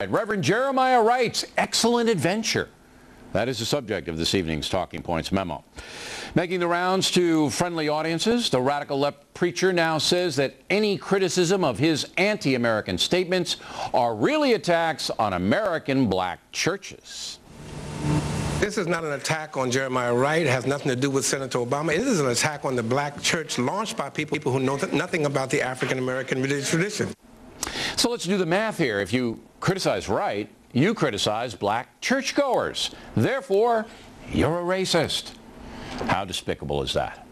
Reverend Jeremiah Wright's excellent adventure. That is the subject of this evening's Talking Points memo. Making the rounds to friendly audiences, the radical left preacher now says that any criticism of his anti-American statements are really attacks on American black churches. This is not an attack on Jeremiah Wright. It has nothing to do with Senator Obama. It is an attack on the black church launched by people who know nothing about the African-American religious tradition. So let's do the math here. If you criticize Wright, you criticize black churchgoers. Therefore, you're a racist. How despicable is that?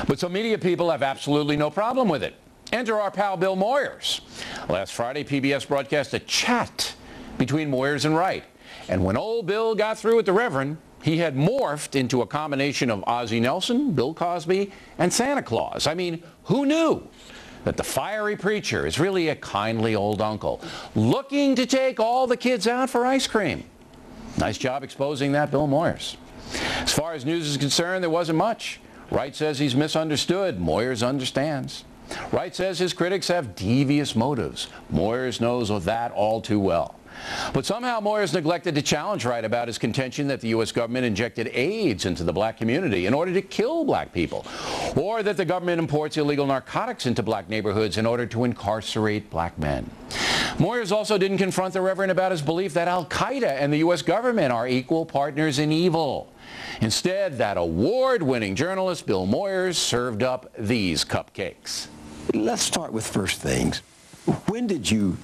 But some media people have absolutely no problem with it. Enter our pal Bill Moyers. Last Friday, PBS broadcast a chat between Moyers and Wright. And when old Bill got through with the Reverend, he had morphed into a combination of Ozzie Nelson, Bill Cosby, and Santa Claus. I mean, who knew that the fiery preacher is really a kindly old uncle looking to take all the kids out for ice cream? Nice job exposing that, Bill Moyers. As far as news is concerned, there wasn't much. Wright says he's misunderstood. Moyers understands. Wright says his critics have devious motives. Moyers knows that all too well. But somehow Moyers neglected to challenge Wright about his contention that the U.S. government injected AIDS into the black community in order to kill black people, or that the government imports illegal narcotics into black neighborhoods in order to incarcerate black men. Moyers also didn't confront the Reverend about his belief that Al-Qaeda and the U.S. government are equal partners in evil. Instead, that award-winning journalist, Bill Moyers, served up these cupcakes. Let's start with first things. When did you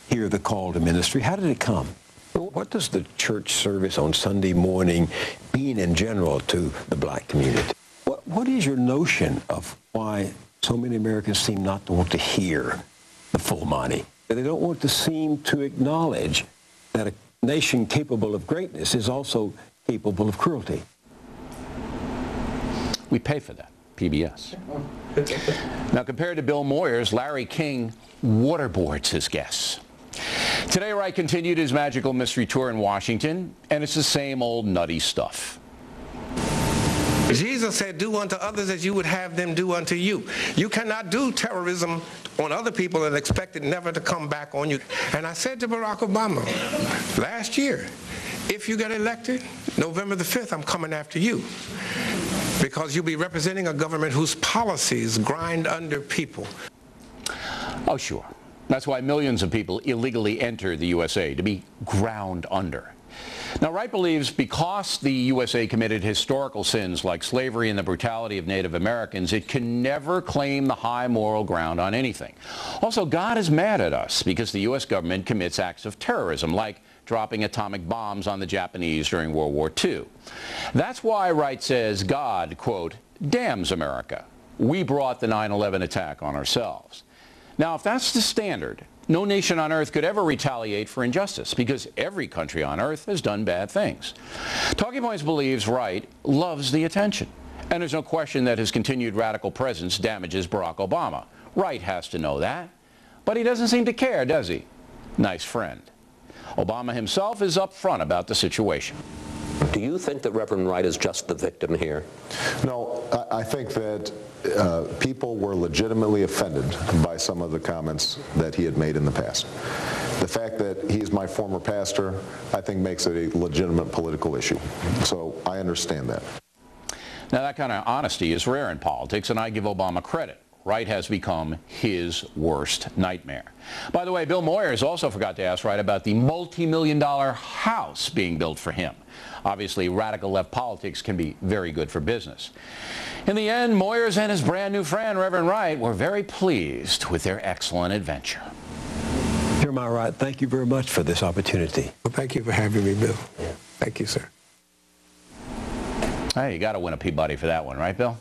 hear the call to ministry? How did it come? What does the church service on Sunday morning mean in general to the black community? What is your notion of why so many Americans seem not to want to hear the full money? They don't want to seem to acknowledge that a nation capable of greatness is also capable of cruelty. We pay for that, PBS. Now, compared to Bill Moyers, Larry King waterboards his guests. Today, Wright continued his magical mystery tour in Washington, and it's the same old nutty stuff. Jesus said, do unto others as you would have them do unto you. You cannot do terrorism on other people and expect it never to come back on you. And I said to Barack Obama last year, if you get elected, November the 5th, I'm coming after you, because you'll be representing a government whose policies grind under people. Oh, sure. That's why millions of people illegally enter the USA, to be ground under. Now, Wright believes because the USA committed historical sins like slavery and the brutality of Native Americans, it can never claim the high moral ground on anything. Also, God is mad at us because the U.S. government commits acts of terrorism, like dropping atomic bombs on the Japanese during World War II. That's why Wright says God, quote, damns America. We brought the 9/11 attack on ourselves. Now, if that's the standard, no nation on earth could ever retaliate for injustice, because every country on earth has done bad things. Talking Points believes Wright loves the attention, and there's no question that his continued radical presence damages Barack Obama. Wright has to know that, but he doesn't seem to care, does he? Nice friend. Obama himself is upfront about the situation. Do you think that Reverend Wright is just the victim here? No, I think that people were legitimately offended by some of the comments that he had made in the past. The fact that he's my former pastor, I think, makes it a legitimate political issue. So I understand that. Now, that kind of honesty is rare in politics, and I give Obama credit. Wright has become his worst nightmare. By the way, Bill Moyers also forgot to ask Wright about the multi-million-dollar house being built for him. Obviously, radical left politics can be very good for business. In the end, Moyers and his brand new friend, Reverend Wright, were very pleased with their excellent adventure. Jeremiah Wright, thank you very much for this opportunity. Well, thank you for having me, Bill. Thank you, sir. Hey, you got to win a Peabody for that one, right, Bill?